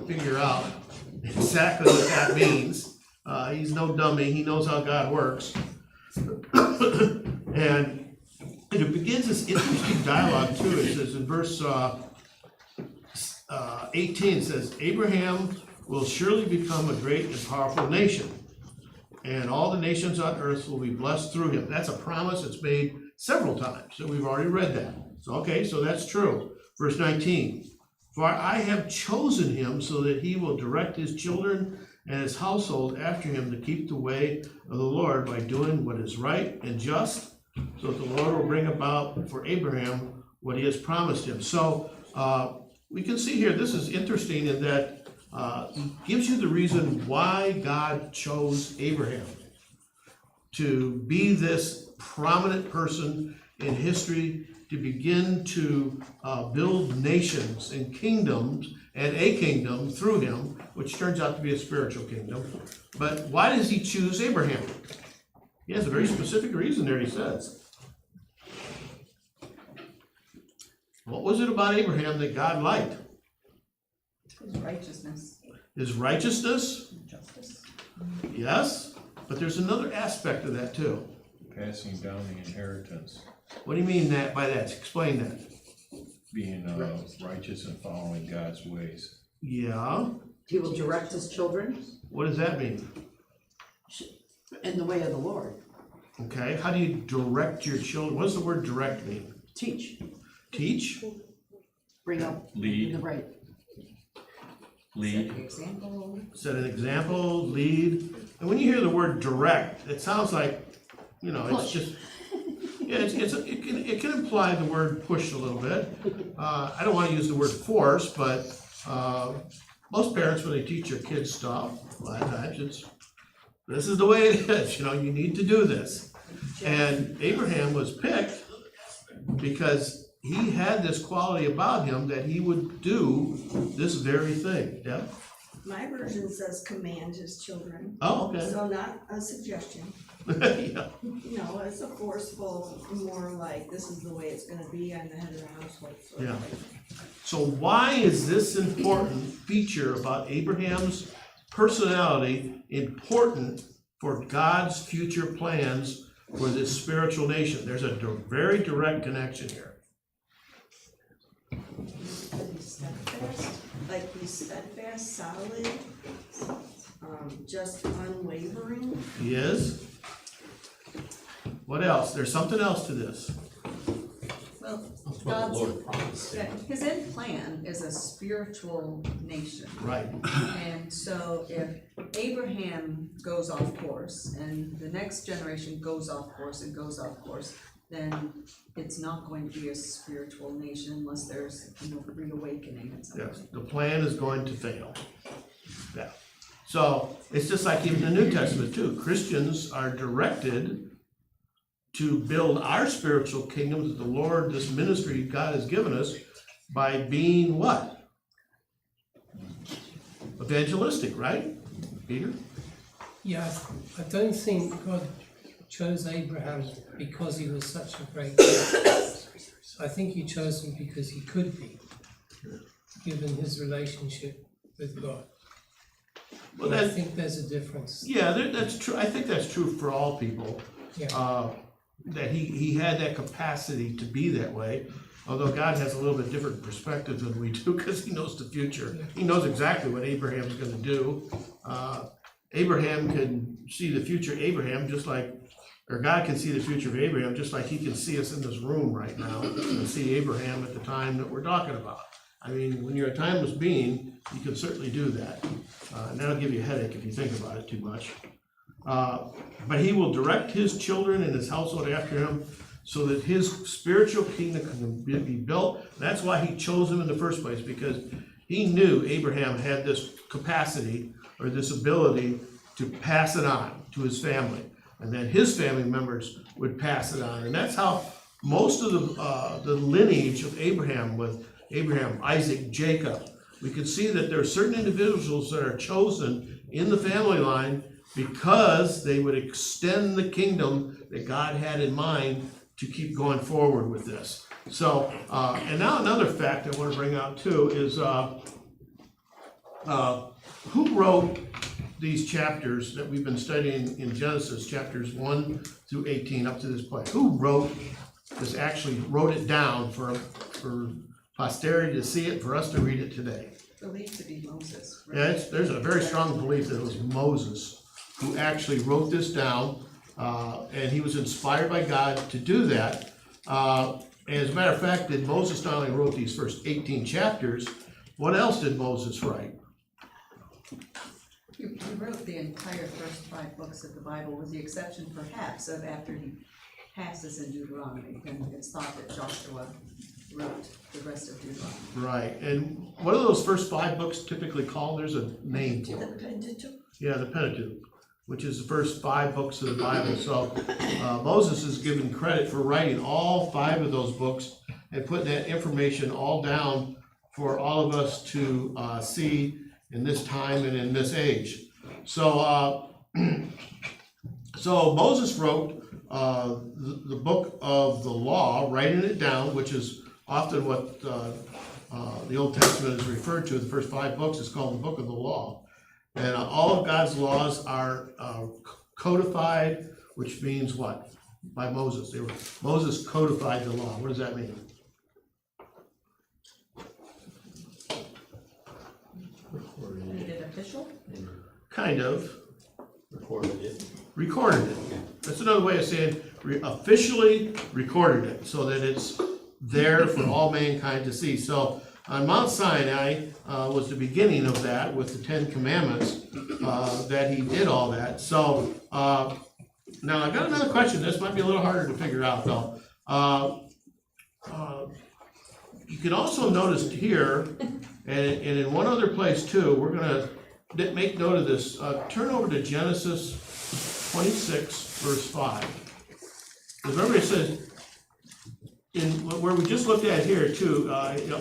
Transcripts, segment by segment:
figure out exactly what that means. He's no dummy, he knows how God works. And it begins this interesting dialogue too. It says in verse 18, it says, Abraham will surely become a great and powerful nation, and all the nations on earth will be blessed through him. That's a promise that's made several times, so we've already read that. So, okay, so that's true. Verse 19, for I have chosen him so that he will direct his children and his household after him to keep the way of the Lord by doing what is right and just, so that the Lord will bring about for Abraham what he has promised him. So we can see here, this is interesting in that he gives you the reason why God chose Abraham to be this prominent person in history, to begin to build nations and kingdoms, and a kingdom through him, which turns out to be a spiritual kingdom. But why does he choose Abraham? He has a very specific reason there, he says. What was it about Abraham that God liked? His righteousness. His righteousness? Justice. Yes, but there's another aspect of that too. Passing down the inheritance, What do you mean by that? Explain that. being righteous and following God's ways. Yeah, He will direct his children what does that mean? in the way of the Lord. Okay, how do you direct your children? What does the word direct mean? Teach, Teach? bring up Lead. the right. Lead. Example. Set an example, lead. And when you hear the word direct, it sounds like, you know, it's Push. just, yeah, it can imply the word push a little bit. I don't want to use the word force, but most parents, when they teach their kids stuff, a lot of times it's, this is the way it is, you know, you need to do this. And Abraham was picked because he had this quality about him that he would do this very thing. Yeah? My version says command his children, Oh, okay. so not a suggestion. Yeah. No, it's a forceful, more like, this is the way it's gonna be, I'm the head of the household. sort of Yeah. thing. So why is this important feature about Abraham's personality important for God's future plans for this spiritual nation? There's a very direct connection here. He's steadfast, like he's steadfast, solid, just unwavering. He is. What else? There's something else to this. Well, That's what the God's, Lord promised. yeah, his end plan is a spiritual nation. Right. And so if Abraham goes off course and the next generation goes off course and goes off course, then it's not going to be a spiritual nation unless there's, reawakening at some Yes. point. The plan is going to fail. Yeah. So it's just like even the New Testament too. Christians are directed to build our spiritual kingdom that the Lord, this ministry God has given us, by being what? Evangelistic, right? Peter? Yeah, I don't think God chose Abraham because he was such a great man. I think he chose him because he could be, given his relationship with God. Well, I that, think there's a difference. yeah, that's true. I think that's true for all people. Yeah. That he had that capacity to be that way. Although God has a little bit different perspective than we do because he knows the future. He knows exactly what Abraham's going to do. Abraham can see the future Abraham just like, or God can see the future of Abraham just like he can see us in this room right now and see Abraham at the time that we're talking about. I mean, when you're a timeless being, you can certainly do that. And that'll give you a headache if you think about it too much. But he will direct his children and his household after him so that his spiritual kingdom can be built. That's why he chose him in the first place, because he knew Abraham had this capacity or this ability to pass it on to his family. And then his family members would pass it on. And that's how most of the lineage of Abraham, with Abraham, Isaac, Jacob, we can see that there are certain individuals that are chosen in the family line because they would extend the kingdom that God had in mind to keep going forward with this. So, and now another fact I want to bring out too is who wrote these chapters that we've been studying in Genesis, chapters 1 through 18 up to this point? Who wrote this, actually wrote it down for posterity to see it, for us to read it today? Believed to be Moses. right? Yeah, there's a very strong belief that it was Moses who actually wrote this down, and he was inspired by God to do that. As a matter of fact, did Moses not only wrote these first 18 chapters, what else did Moses write? He wrote the entire first 5 books of the Bible, with the exception perhaps of after he passes in Deuteronomy, and it's thought that Joshua wrote the rest of Deuteronomy. Right, and what are those first 5 books typically called? There's a name for it. Yeah, the Pentateuch, which is the first 5 books of the Bible. So Moses is given credit for writing all 5 of those books and putting that information all down for all of us to see in this time and in this age. So, so Moses wrote the book of the law, writing it down, which is often what the Old Testament is referred to. The first 5 books is called the book of the law. And all of God's laws are codified, which means what? By Moses. Moses codified the law. What does that mean? Made it official? Kind of. Recorded it. Recorded it. That's another way of saying officially recorded it, so that it's there for all mankind to see. So on Mount Sinai was the beginning of that with the 10 Commandments, that he did all that. So now I got another question. This might be a little harder to figure out though. You can also notice here, and in one other place too, we're gonna make note of this. Turn over to Genesis 26, verse 5. Because remember it says, in where we just looked at here too,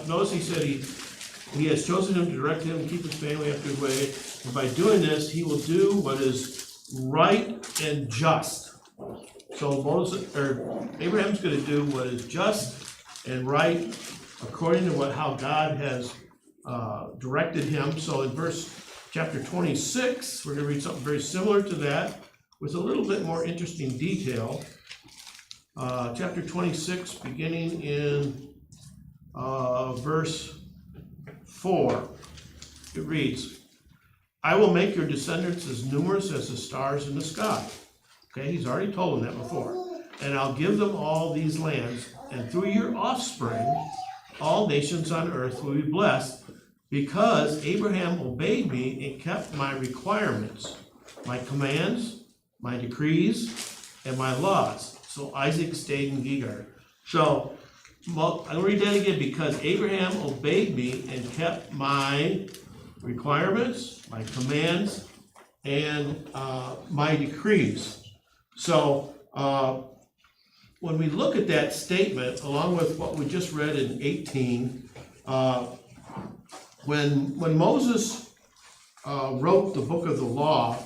notice he said he has chosen him to direct him and keep his family after his way. And by doing this, he will do what is right and just. So Abraham's going to do what is just and right according to how God has directed him. So in chapter 26, we're going to read something very similar to that with a little bit more interesting detail. Chapter 26, beginning in verse 4, it reads, I will make your descendants as numerous as the stars in the sky. Okay, he's already told them that before. And I'll give them all these lands, and through your offspring, all nations on earth will be blessed, because Abraham obeyed me and kept my requirements, my commands, my decrees, and my laws. So Isaac stayed in Gerar. So I'll read that again. Because Abraham obeyed me and kept my requirements, my commands, and my decrees. So when we look at that statement, along with what we just read in 18, when Moses wrote the book of the law,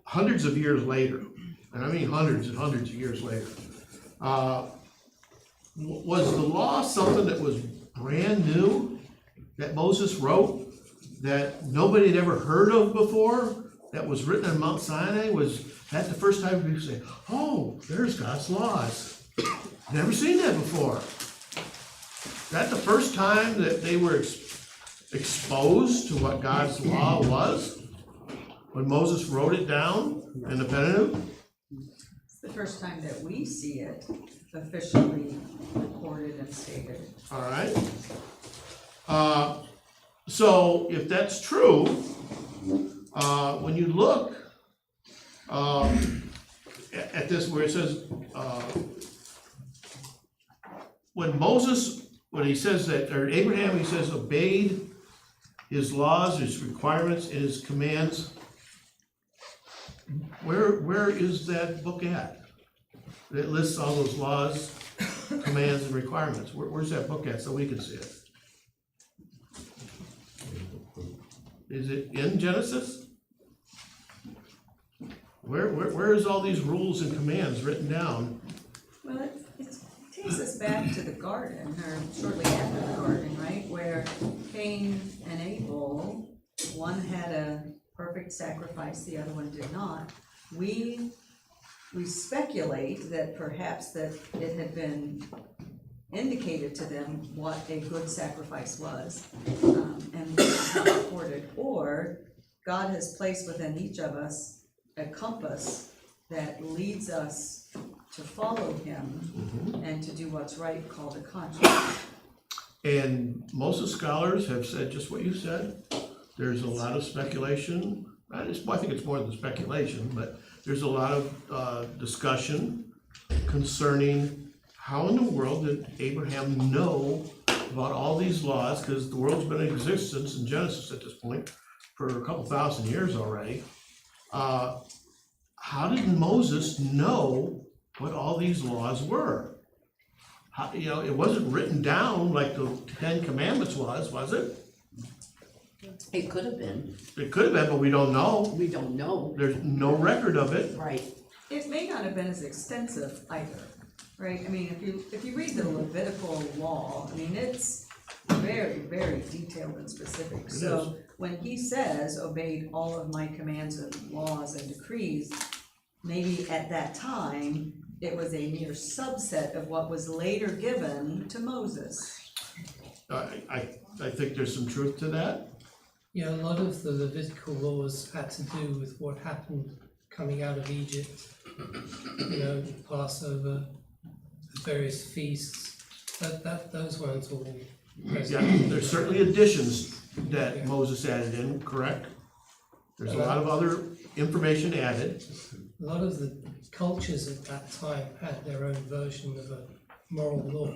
hundreds of years later, and I mean hundreds and hundreds of years later, was the law something that was brand new that Moses wrote, that nobody had ever heard of before, that was written on Mount Sinai? Was that the first time people say, oh, there's God's laws? Never seen that before. That the first time that they were exposed to what God's law was? When Moses wrote it down in the Pentateuch? It's the first time that we see it officially recorded and stated. All right. So if that's true, when you look at this where it says, when he says that, or Abraham, he says, obeyed his laws, his requirements, and his commands, where is that book at? That lists all those laws, commands, and requirements. Where's that book at so we can see it? Is it in Genesis? Where is all these rules and commands written down? Well, it takes us back to the garden, or shortly after the garden, right, where Cain and Abel, one had a perfect sacrifice, the other one did not. We speculate that perhaps that it had been indicated to them what a good sacrifice was, and was not recorded, or God has placed within each of us a compass that leads us to follow him and to do what's right, called a conscience. And most of the scholars have said just what you said. There's a lot of speculation. I think it's more than speculation, but there's a lot of discussion concerning how in the world did Abraham know about all these laws, because the world's been in existence in Genesis at this point for a couple thousand years already. How did Moses know what all these laws were? How, it wasn't written down like the Ten Commandments was it? It could have been, It could have been, but we don't know. we don't know, There's no record of it. right? It may not have been as extensive either, right? I mean, if you read the Levitical law, I mean, it's very, very detailed and specific. It So when he says, obeyed all of my commands and laws and decrees, maybe at that time, it was a mere subset of what was later given to Moses. I think there's some truth to that. Yeah, a lot of the Levitical laws had to do with what happened coming out of Egypt. The Passover, the various feasts. Those weren't all present. Yeah, there's certainly additions that Moses added in, correct? There's a lot of other information added. A lot of the cultures at that time had their own version of a moral law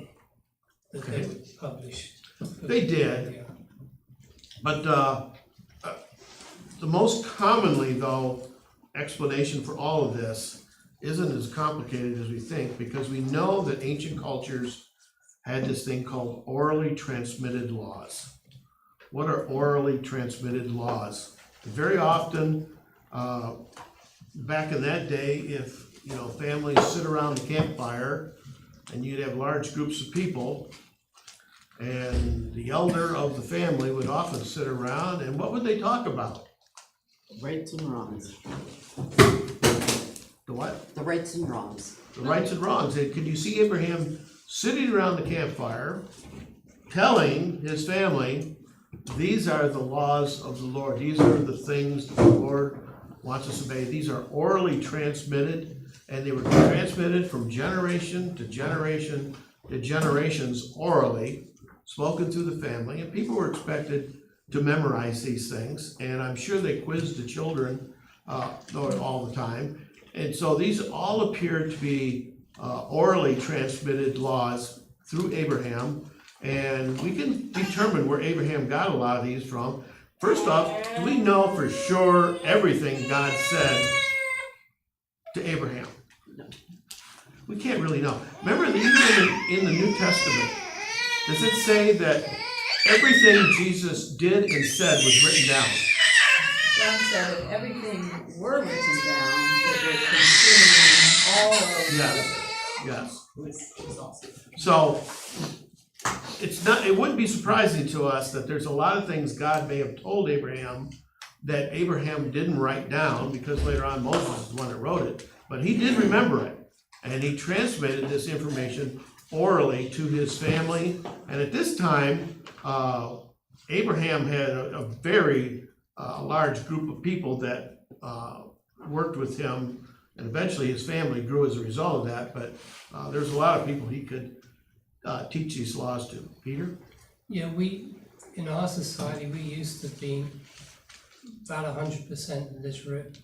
that they Okay. would publish. They did. Yeah. But the most commonly, though, explanation for all of this isn't as complicated as we think, because we know that ancient cultures had this thing called orally transmitted laws. What are orally transmitted laws? Very often, back in that day, if families sit around the campfire and you'd have large groups of people, and the elder of the family would often sit around, and what would they talk about? Rights and wrongs, The what? the rights and wrongs. The rights and wrongs. And could you see Abraham sitting around the campfire, telling his family, these are the laws of the Lord, these are the things that the Lord wants us to obey. These are orally transmitted, and they were transmitted from generation to generation to generations orally, spoken through the family, and people were expected to memorize these things, and I'm sure they quizzed the children all the time. And so these all appear to be orally transmitted laws through Abraham, and we can determine where Abraham got a lot of these from. First off, do we know for sure everything God said to Abraham? We can't really know. Remember, even in the New Testament, does it say that everything Jesus did and said was written down? John said if everything were written down, it would consume all of Yes. was awesome. So it wouldn't be surprising to us that there's a lot of things God may have told Abraham that Abraham didn't write down, because later on Moses is the one that wrote it, but he did remember it, and he transmitted this information orally to his family. And at this time, Abraham had a very large group of people that worked with him, and eventually his family grew as a result of that. But there's a lot of people he could teach these laws to. Peter? Yeah, in our society, we used to be about 100% literate,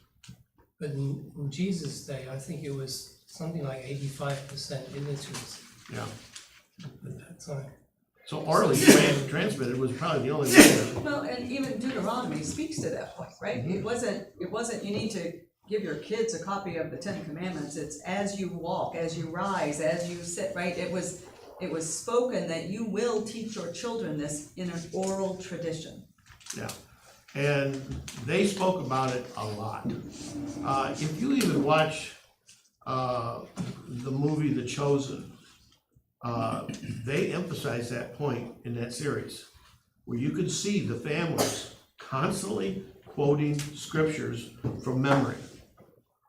but in Jesus' day, I think it was something like 85% illiteracy Yeah. at that time. So orally transmitted was probably the only way to. Well, and even Deuteronomy speaks to that point, right? It wasn't, you need to give your kids a copy of the Ten Commandments. It's as you walk, as you rise, as you sit, right? It was spoken that you will teach your children this in an oral tradition. Yeah, and they spoke about it a lot. If you even watch the movie The Chosen, they emphasize that point in that series, where you could see the families constantly quoting scriptures from memory.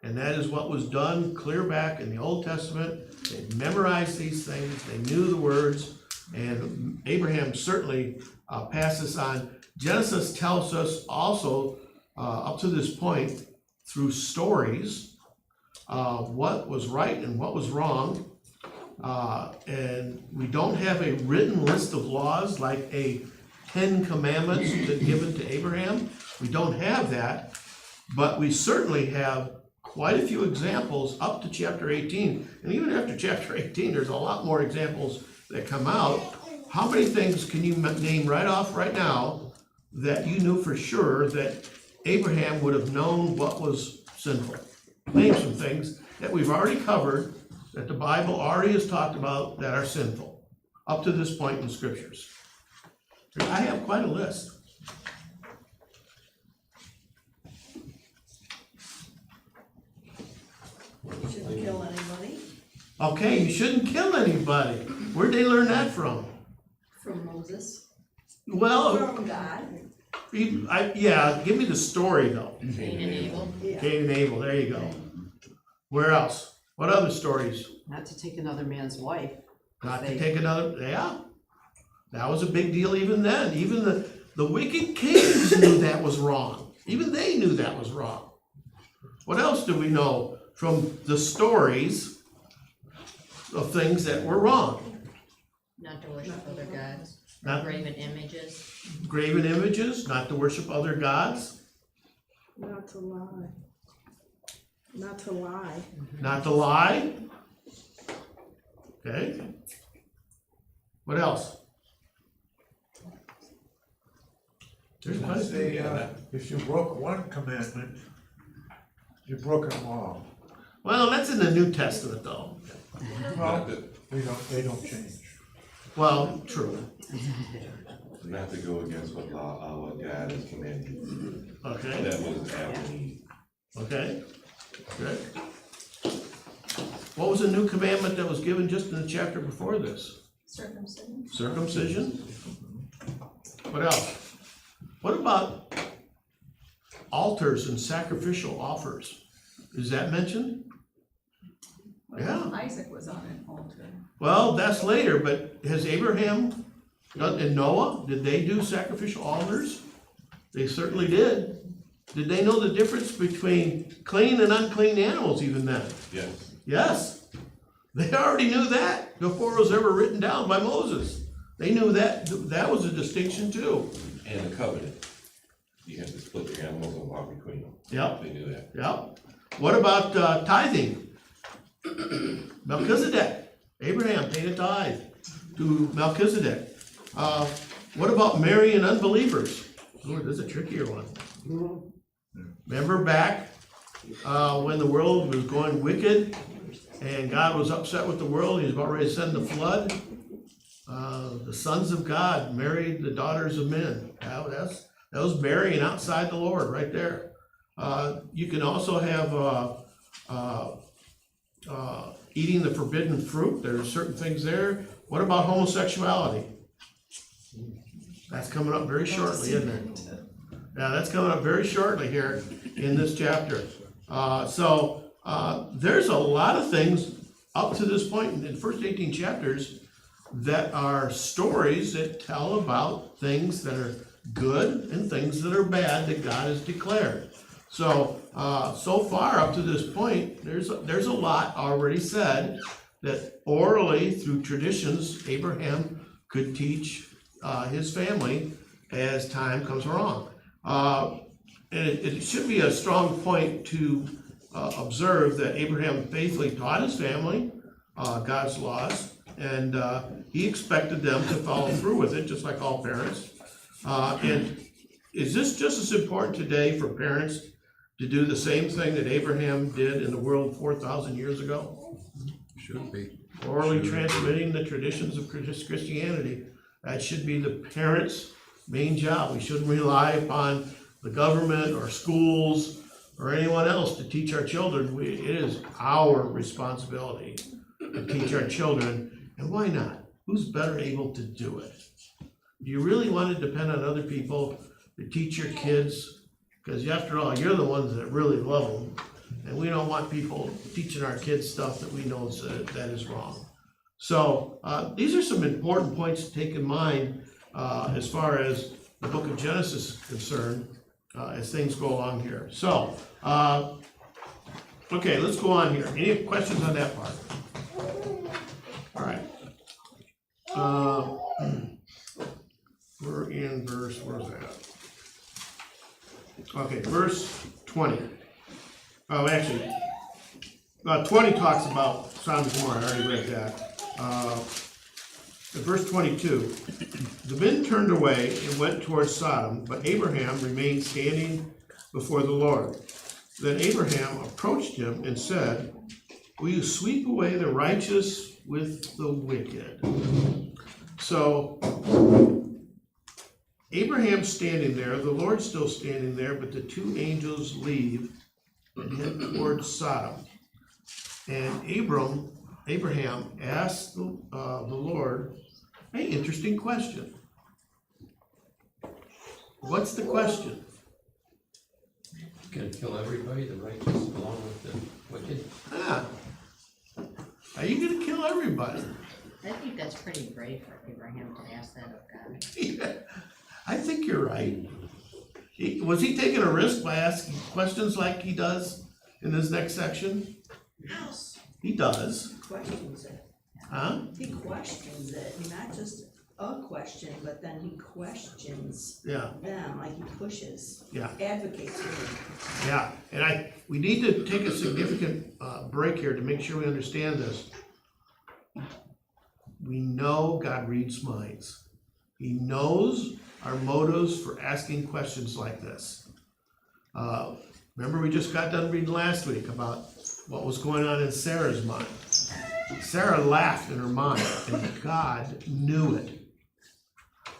And that is what was done clear back in the Old Testament. They memorized these things, they knew the words, and Abraham certainly passed this on. Genesis tells us also, up to this point, through stories, what was right and what was wrong. And we don't have a written list of laws like a 10 Commandments given to Abraham. We don't have that, but we certainly have quite a few examples up to chapter 18. And even after chapter 18, there's a lot more examples that come out. How many things can you name right off right now that you knew for sure that Abraham would have known what was sinful? Name some things that we've already covered, that the Bible already has talked about, that are sinful, up to this point in the scriptures. I have quite a list. You shouldn't kill anybody. Okay, you shouldn't kill anybody. Where'd they learn that from? From Moses. Well, From God. yeah, give me the story though. Cain and Abel. Yeah. Cain and Abel, there you go. Where else? What other stories? Not to take another man's wife. Not to take another, yeah. That was a big deal even then. Even the wicked kings knew that was wrong. Even they knew that was wrong. What else do we know from the stories of things that were wrong? Not to worship other gods, Not graven images. graven images, not to worship other gods, Not to lie. Not to lie. not to lie. Okay. What else? There's quite a few. They, if you broke one commandment, you broke them all. Well, that's in the New Testament though. Well, they don't change. Well, true. Not to go against what our God has commanded. Okay, That was after Eve. okay, good. What was the new commandment that was given just in the chapter before this? Circumcision. Circumcision? What else? What about altars and sacrificial offers? Is that mentioned? Yeah. Isaac was on an altar. Well, that's later, but has Abraham and Noah, did they do sacrificial altars? They certainly did. Did they know the difference between clean and unclean animals even then? Yes. Yes. They already knew that before it was ever written down by Moses. They knew that that was a distinction too. And the covenant. You had to split the animals and walk between them. Yep, They knew that. yep. What about tithing? Melchizedek. Abraham paid a tithe to Melchizedek. What about marrying unbelievers? Oh, this is a trickier one. Remember back when the world was going wicked and God was upset with the world, he was about ready to send the flood? The sons of God married the daughters of men. That was marrying outside the Lord right there. You can also have eating the forbidden fruit. There are certain things there. What about homosexuality? That's coming up very shortly, isn't it? Yeah, that's coming up very shortly here in this chapter. So there's a lot of things up to this point in the first 18 chapters that are stories that tell about things that are good and things that are bad that God has declared. So, so far up to this point, there's a lot already said that orally through traditions, Abraham could teach his family as time comes along. And it should be a strong point to observe that Abraham faithfully taught his family God's laws, and he expected them to follow through with it, just like all parents. And is this just as important today for parents to do the same thing that Abraham did in the world 4,000 years ago? Should be. Orally transmitting the traditions of Christianity. That should be the parents' main job. We shouldn't rely upon the government or schools or anyone else to teach our children. It is our responsibility to teach our children. And why not? Who's better able to do it? Do you really want to depend on other people to teach your kids? Because after all, you're the ones that really love them. And we don't want people teaching our kids stuff that we know that is wrong. So these are some important points to take in mind as far as the book of Genesis is concerned as things go along here. So, okay, let's go on here. Any questions on that part? All right. We're in verse, where's that? Okay, verse 20. Oh, actually, 20 talks about Sodom and Gomorrah, I already read that. Verse 22, the men turned away and went towards Sodom, but Abraham remained standing before the Lord. Then Abraham approached him and said, will you sweep away the righteous with the wicked? So, Abraham's standing there, the Lord's still standing there, but the two angels leave and head towards Sodom. And Abraham asked the Lord, hey, interesting question. What's the question? Gonna kill everybody, the righteous along with the wicked? Are you gonna kill everybody? I think that's pretty brave for Abraham to ask that of God. I think you're right. Was he taking a risk by asking questions like he does in this next section? Yes. He does. He questions it. Huh? He questions it, not just a question, but then he questions Yeah, them, like he pushes. Yeah. Advocates for them. yeah. And we need to take a significant break here to make sure we understand this. We know God reads minds. He knows our motives for asking questions like this. Remember, we just got done reading last week about what was going on in Sarah's mind. Sarah laughed in her mind, and God knew it.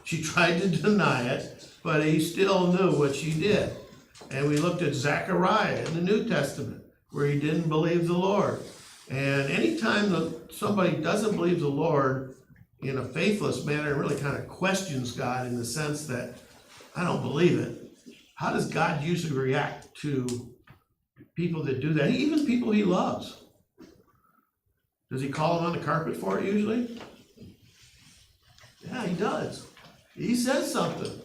She tried to deny it, but he still knew what she did. And we looked at Zechariah in the New Testament, where he didn't believe the Lord. And anytime somebody doesn't believe the Lord in a faithless manner, and really kind of questions God in the sense that, I don't believe it, how does God usually react to people that do that? Even people he loves. Does he call them on the carpet for it usually? Yeah, he does. He says something.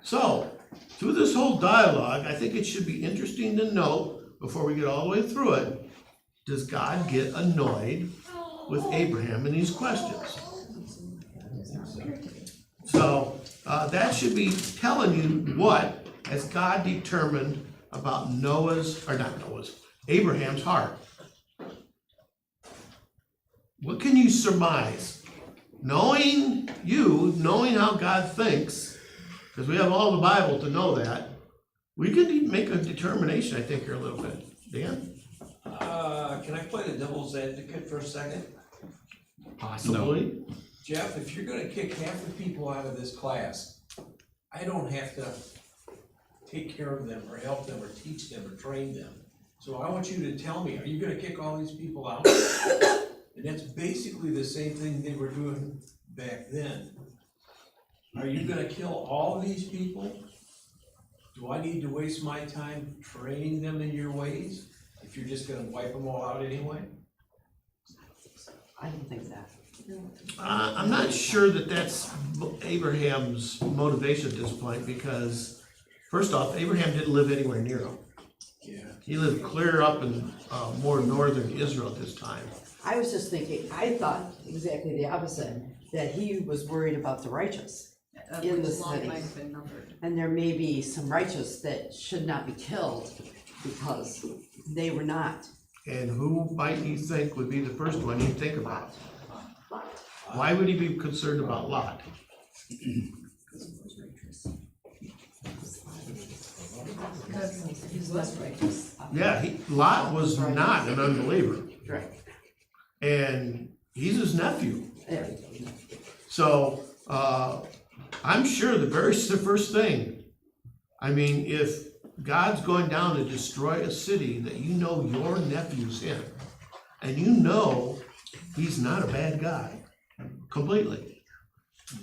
So, through this whole dialogue, I think it should be interesting to note, before we get all the way through it, does God get annoyed with Abraham in these questions? So, that should be telling you what has God determined about Abraham's heart. What can you surmise? Knowing how God thinks, because we have all the Bible to know that, we could make a determination, I think, here a little bit. Dan? Can I play the devil's advocate for a second? Possibly. Jeff, if you're gonna kick half the people out of this class, I don't have to take care of them or help them or teach them or train them. So I want you to tell me, are you gonna kick all these people out? And that's basically the same thing they were doing back then. Are you gonna kill all these people? Do I need to waste my time training them in your ways, if you're just gonna wipe them all out anyway? I don't think that. I'm not sure that that's Abraham's motivation at this point, because first off, Abraham didn't live anywhere near him. Yeah. He lived clear up in more northern Israel at this time. I was just thinking, I thought exactly the opposite, that he was worried about the righteous. In the Which lot city. might have been numbered. And there may be some righteous that should not be killed because they were not. And who might you think would be the first one you'd think about? Why would he be concerned about Lot? Because he was righteous. Yeah, Lot was not an unbeliever, Right. and he's his nephew. Yeah. So, I'm sure the first thing, I mean, if God's going down to destroy a city that you know your nephew's in, and you know he's not a bad guy, completely.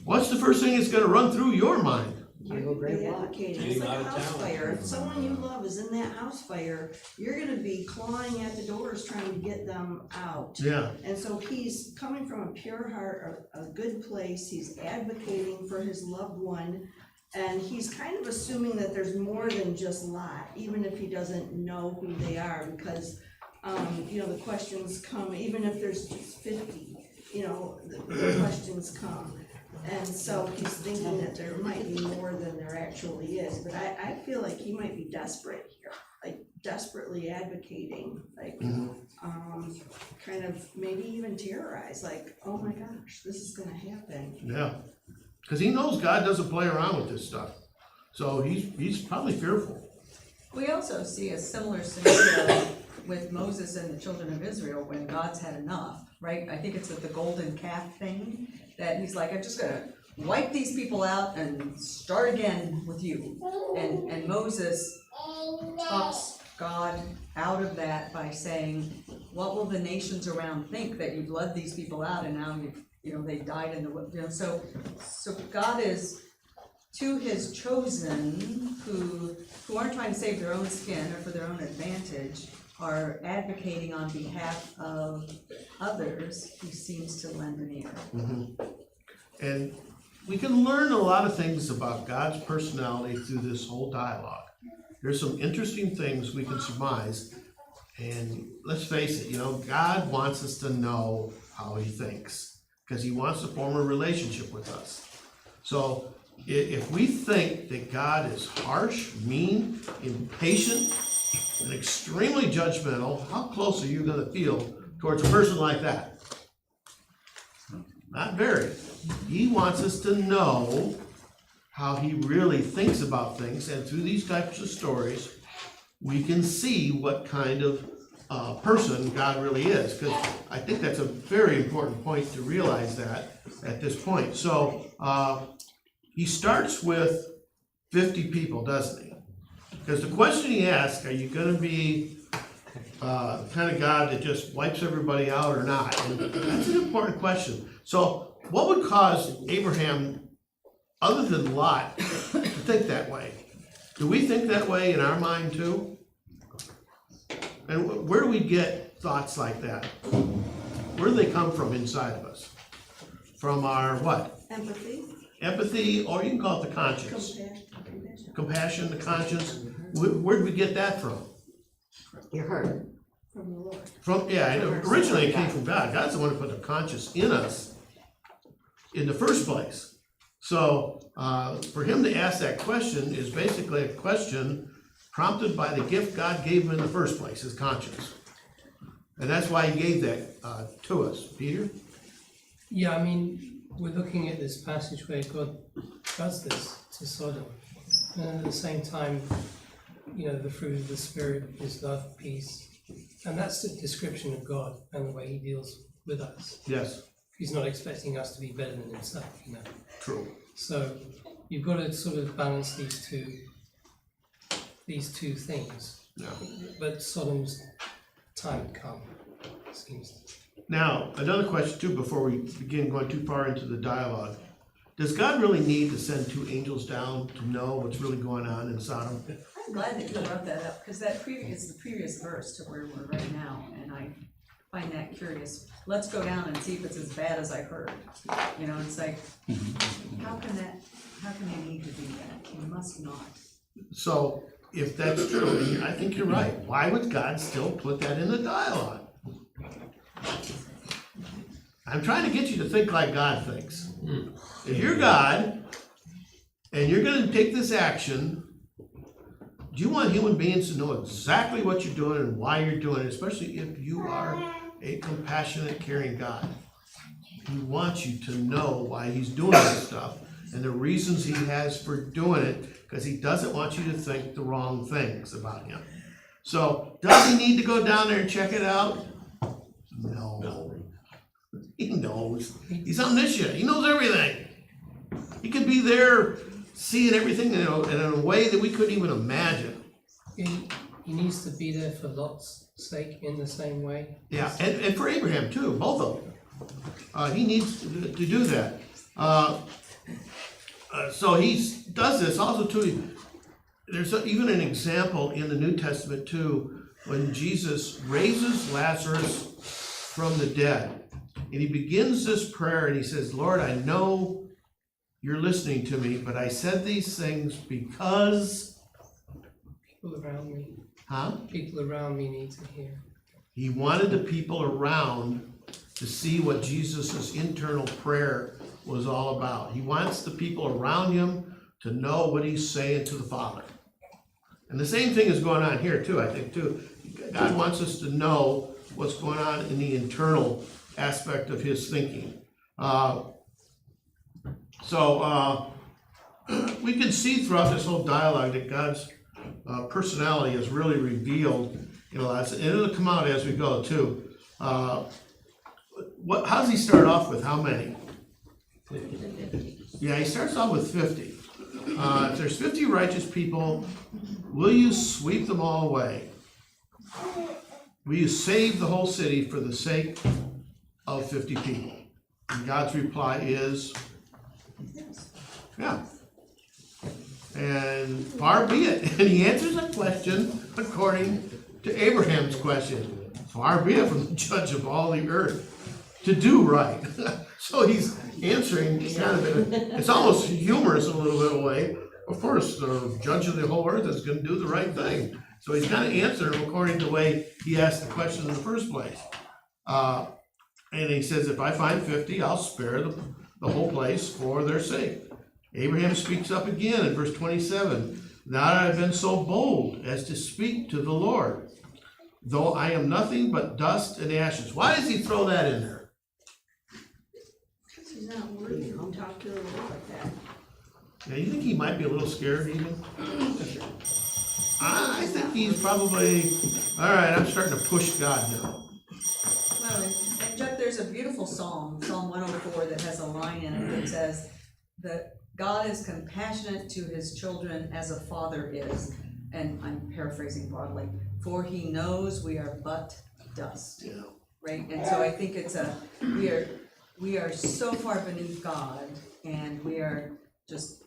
What's the first thing that's gonna run through your mind? I go grab Be lot. advocating. Get It's him like out a of house town. fire. If someone you love is in that house fire, you're gonna be clawing at the doors trying to get them out. Yeah, And so he's coming from a pure heart, a good place, he's advocating for his loved one, and he's kind of assuming that there's more than just Lot, even if he doesn't know who they are, because, the questions come, even if there's just 50, the questions come. And so he's thinking that there might be more than there actually is, but I feel like he might be desperate here, like desperately advocating, like, kind of maybe even terrorized, like, oh my gosh, this is gonna happen. yeah. Cause he knows God doesn't play around with this stuff. So he's probably fearful. We also see a similar scenario with Moses and the children of Israel when God's had enough, right? I think it's with the golden calf thing, that he's like, I'm just gonna wipe these people out and start again with you. And Moses talks God out of that by saying, what will the nations around think that you've led these people out and now they died in the, so God is to his chosen who aren't trying to save their own skin or for their own advantage, are advocating on behalf of others, he seems to lend an ear. And we can learn a lot of things about God's personality through this whole dialogue. There's some interesting things we can surmise, and let's face it, God wants us to know how he thinks, because he wants to form a relationship with us. So if we think that God is harsh, mean, impatient, and extremely judgmental, how close are you gonna feel towards a person like that? Not very. He wants us to know how he really thinks about things, and through these types of stories, we can see what kind of person God really is, because I think that's a very important point to realize that at this point. So he starts with 50 people, doesn't he? Because the question he asks, are you gonna be the kind of God that just wipes everybody out or not? And that's an important question. So what would cause Abraham, other than Lot, to think that way? Do we think that way in our mind too? And where do we get thoughts like that? Where do they come from inside of us? From our what? Empathy, Empathy, or you can call it the conscience. Compassion, the conscience. Where did we get that from? Your heart. from the Lord. Originally it came from God. God's the one who put the conscience in us in the first place. So for him to ask that question is basically a question prompted by the gift God gave him in the first place, his conscience. And that's why he gave that to us. Peter? Yeah, I mean, we're looking at this passage where God does this to Sodom. And at the same time, the fruit of the Spirit is love, peace. And that's the description of God and the way he deals with us. Yes. He's not expecting us to be better than himself, True. So you've got to sort of balance these two things. Yeah. But Sodom's time had come, it seems. Now, another question too, before we begin going too far into the dialogue. Does God really need to send 2 angels down to know what's really going on in Sodom? I'm glad that you brought that up, because that is the previous verse to where we're right now, and I find that curious. Let's go down and see if it's as bad as I heard. It's like, how can they need to do that? You must not. So, if that's true, I think you're right. Why would God still put that in the dialogue? I'm trying to get you to think like God thinks. If you're God, and you're gonna take this action, do you want human beings to know exactly what you're doing and why you're doing it, especially if you are a compassionate, caring God? He wants you to know why he's doing this stuff and the reasons he has for doing it, because he doesn't want you to think the wrong things about him. So, does he need to go down there and check it out? No. He knows. He's omniscient. He knows everything. He could be there seeing everything in a way that we couldn't even imagine. he needs to be there for Lot's sake in the same way. Yeah, and for Abraham too, both of them. He needs to do that. So he does this also too. There's even an example in the New Testament too, when Jesus raises Lazarus from the dead. And he begins this prayer and he says, Lord, I know you're listening to me, but I said these things because, People around me, huh? people around me need to hear. He wanted the people around to see what Jesus' internal prayer was all about. He wants the people around him to know what he's saying to the Father. And the same thing is going on here too, I think too. God wants us to know what's going on in the internal aspect of his thinking. We can see throughout this whole dialogue that God's personality is really revealed in a lot. And it'll come out as we go too. How does he start off with? How many? Yeah, he starts off with 50. If there's 50 righteous people, will you sweep them all away? Will you save the whole city for the sake of 50 people? And God's reply is, yeah. And far be it. And he answers a question according to Abraham's question. Far be it from the judge of all the earth to do right. So he's answering kind of, it's almost humorous in a little bit of a way. Of course, the judge of the whole earth is going to do the right thing. So he's kind of answering him according to the way he asked the question in the first place. And he says, if I find 50, I'll spare the whole place for their sake. Abraham speaks up again in verse 27. Now that I've been so bold as to speak to the Lord, though I am nothing but dust and ashes. Why does he throw that in there? He's not worthy to talk to the Lord like that. Yeah, you think he might be a little scared even? I think he's probably, all right, I'm starting to push God now. Well, and Jeff, there's a beautiful psalm, Psalm 104, that has a line in it that says that God is compassionate to his children as a father is, and I'm paraphrasing broadly, for he knows we are but dust. Yeah. Right, and so I think it's we are so far beneath God, and we are just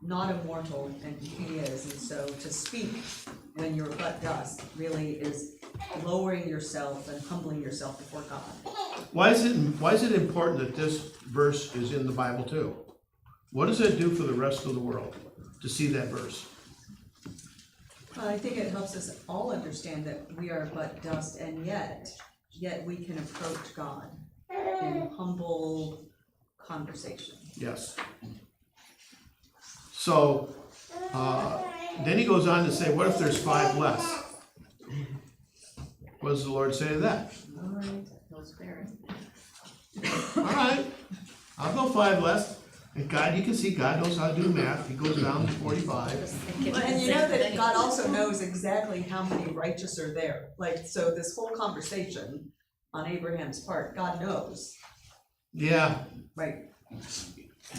not immortal, and he is, and so to speak when you're but dust really is lowering yourself and humbling yourself before God. Why is it important that this verse is in the Bible too? What does it do for the rest of the world to see that verse? Well, I think it helps us all understand that we are but dust, and yet we can approach God in humble conversation. Yes. So, then he goes on to say, what if there's 5 less? What does the Lord say to that? All right, he'll spare it. All right, I'll go 5 less. And God, you can see God knows how to do math. He goes down to 45. Well, and you know that God also knows exactly how many righteous are there. Like, so this whole conversation on Abraham's part, God knows, Yeah. right?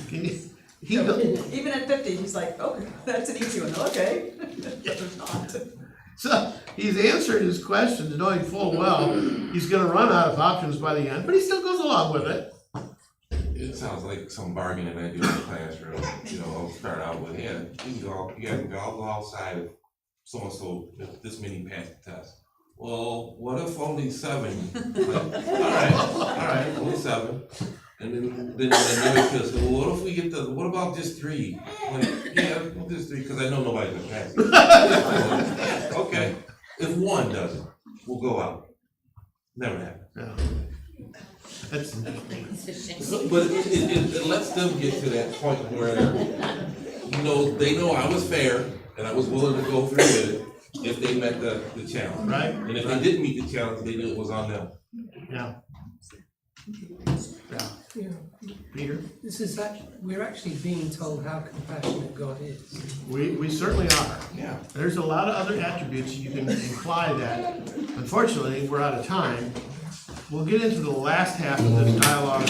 He So does. even at 50, he's like, okay, that's an easy one, okay. Yeah, there's not. So he's answered his questions knowing full well he's gonna run out of options by the end, but he still goes along with it. It sounds like some bargaining I do in the classroom. I'll start out with, yeah, I'll go outside of so-and-so, if this many pass the test. Well, what if only 7? Like, all right, only 7. And then another kid said, well, what if we get what about just 3? Like, yeah, well, just 3, because I know nobody's gonna pass it. Okay, if 1 doesn't, we'll go out. Never happened. Yeah. That's, But it lets them get to that point where, they know I was fair and I was willing to go through with it if they met the challenge. right? And if they didn't meet the challenge, they knew it was on them. Yeah. Yeah. Yeah. Peter? We're actually being told how compassionate God is. We certainly are. Yeah. There's a lot of other attributes you can imply that. Unfortunately, we're out of time. We'll get into the last half of this dialogue,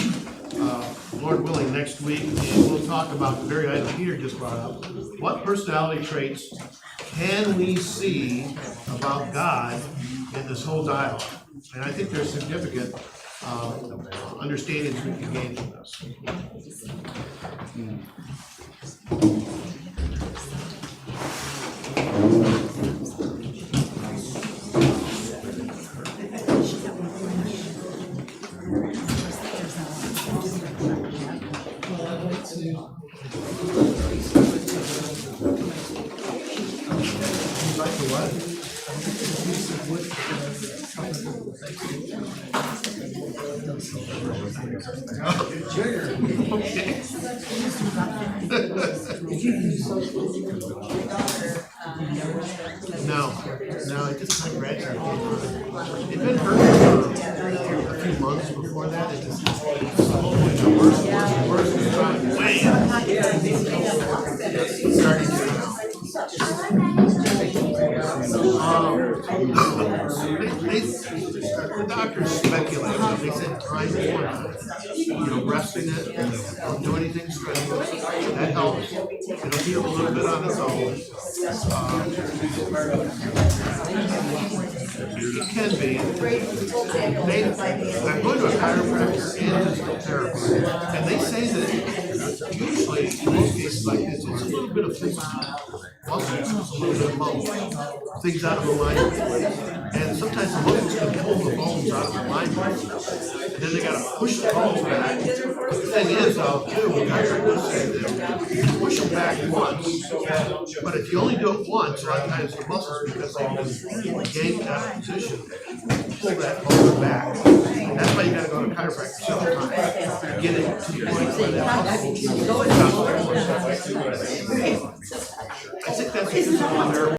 Lord willing, next week, and we'll talk about the very item Peter just brought up. What personality traits can we see about God in this whole dialogue? And I think there's significant understandings we can gain from this. Well, I'd like to, Like the what? use of wood No, it just kind of gradually came on. It'd been hurting for a few months before that, it just slowly got worse and worse and worse, and way starting to the doctors speculated, they said time resting it, don't do anything strenuous, that helps. It'll heal a little bit on its own. It can be. I'm going to a chiropractor and physical therapist, and they say that usually, in most cases like this, it's a little bit of things, muscles, a little bit of both, things out of alignment. And sometimes the muscles can pull the bones out of alignment, and then they gotta push the bones back. The thing is, though, too, chiropractors say that you can push them back once, but if you only do it once, a lot of times the muscles, because they've been yanked out of position, pull that bone back. And that's why you gotta go to chiropractor several times, to get it to the point where that muscle. I think that's a physical therapy.